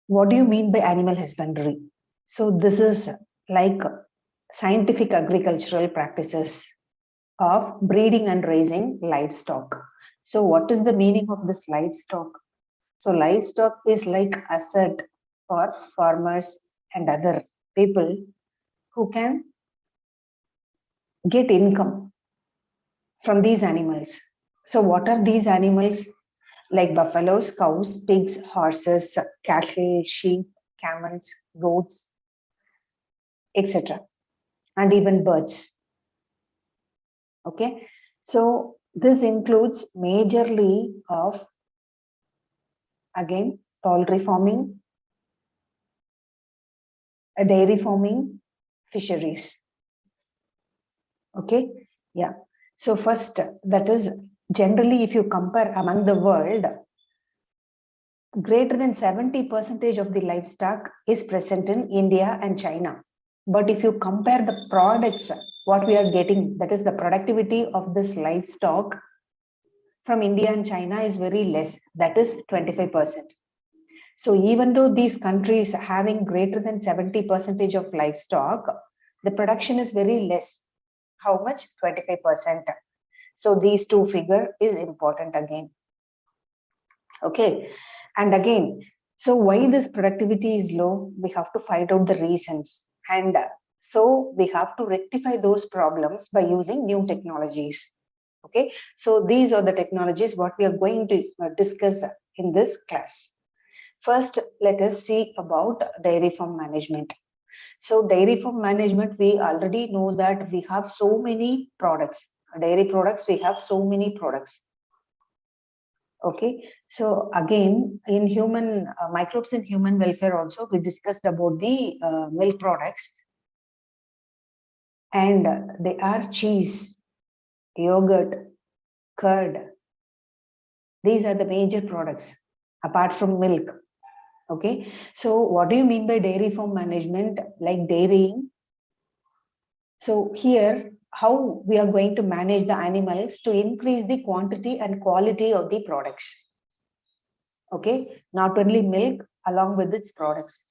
What do you mean by animal husbandry? So this is like scientific agricultural practices of breeding and raising livestock. So what is the meaning of this livestock? So livestock is like asset for farmers and other people who can get income from these animals. So what are these animals? Like buffaloes, cows, pigs, horses, cattle, sheep, camels, goats, etc. And even birds. Okay, so this includes majorly of, again, poultry farming, dairy farming, fisheries. Okay, yeah. So first, that is generally, if you compare among the world, greater than 70% of the livestock is present in India and China. But if you compare the products, what we are getting, that is the productivity of this livestock from India and China is very less, that is 25%. So even though these countries having greater than 70% of livestock, the production is very less. How much? 25%. So these two figure is important again. Okay, and again, so why this productivity is low? We have to find out the reasons, and so we have to rectify those problems by using new technologies. Okay, so these are the technologies what we are going to discuss in this class. First, let us see about dairy farm management. So dairy farm management, we already know that we have so many products. Dairy products, we have so many products. Okay, so again, in human microbes in human welfare also, we discussed about the milk products, and they are cheese, yogurt, curd. These are the major products apart from milk. Okay, so what do you mean by dairy farm management? Like dairying. So here, how we are going to manage the animals to increase the quantity and quality of the products. Okay, not only milk, along with its products.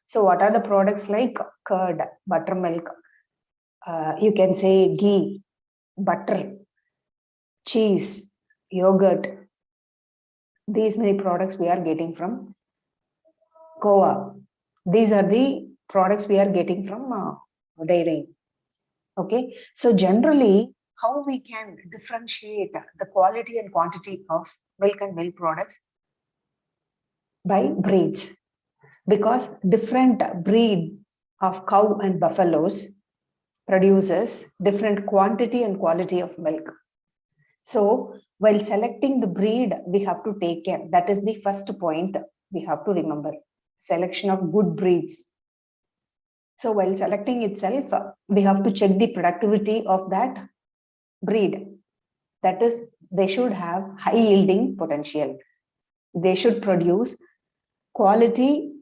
So what are the products like curd, buttermilk, you can say ghee, butter, cheese, yogurt. These many products we are getting from Goa. These are the products we are getting from dairy. Okay, so generally, how we can differentiate the quality and quantity of milk and milk products? By breeds, because different breed of cow and buffaloes produces different quantity and quality of milk. So while selecting the breed, we have to take care. That is the first point we have to remember. Selection of good breeds. So while selecting itself, we have to check the productivity of that breed. That is, they should have high yielding potential. They should produce quality,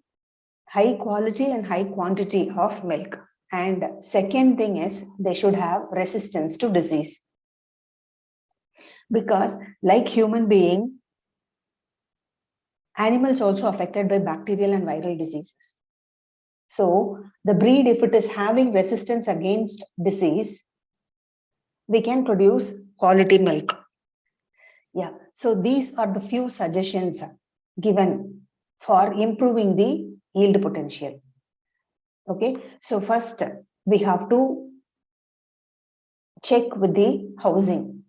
high quality and high quantity of milk. And second thing is they should have resistance to disease. Because like human being, animals also affected by bacterial and viral diseases. So the breed, if it is having resistance against disease, we can produce quality milk. Yeah, so these are the few suggestions given for improving the yield potential. Okay, so first we have to check with the housing,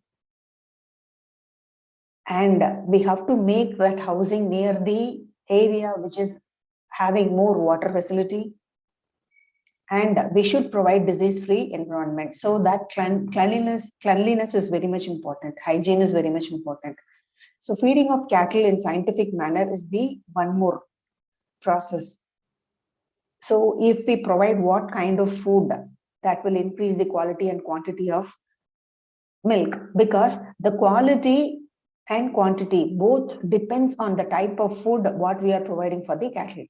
and we have to make that housing near the area which is having more water facility, and we should provide disease-free environment. So that cleanliness is very much important. Hygiene is very much important. So feeding of cattle in scientific manner is the one more process. So if we provide what kind of food, that will increase the quality and quantity of milk, because the quality and quantity both depends on the type of food what we are providing for the cattle.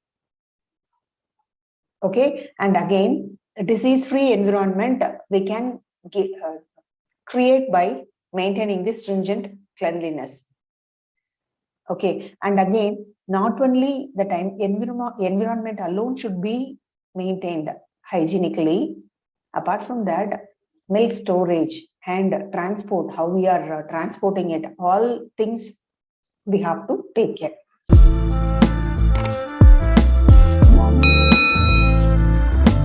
Okay, and again, a disease-free environment we can create by maintaining the stringent cleanliness. Okay, and again, Not only the time environment alone should be maintained hygienically. Apart from that, milk storage and transport, how we are transporting it, all things we have to take care.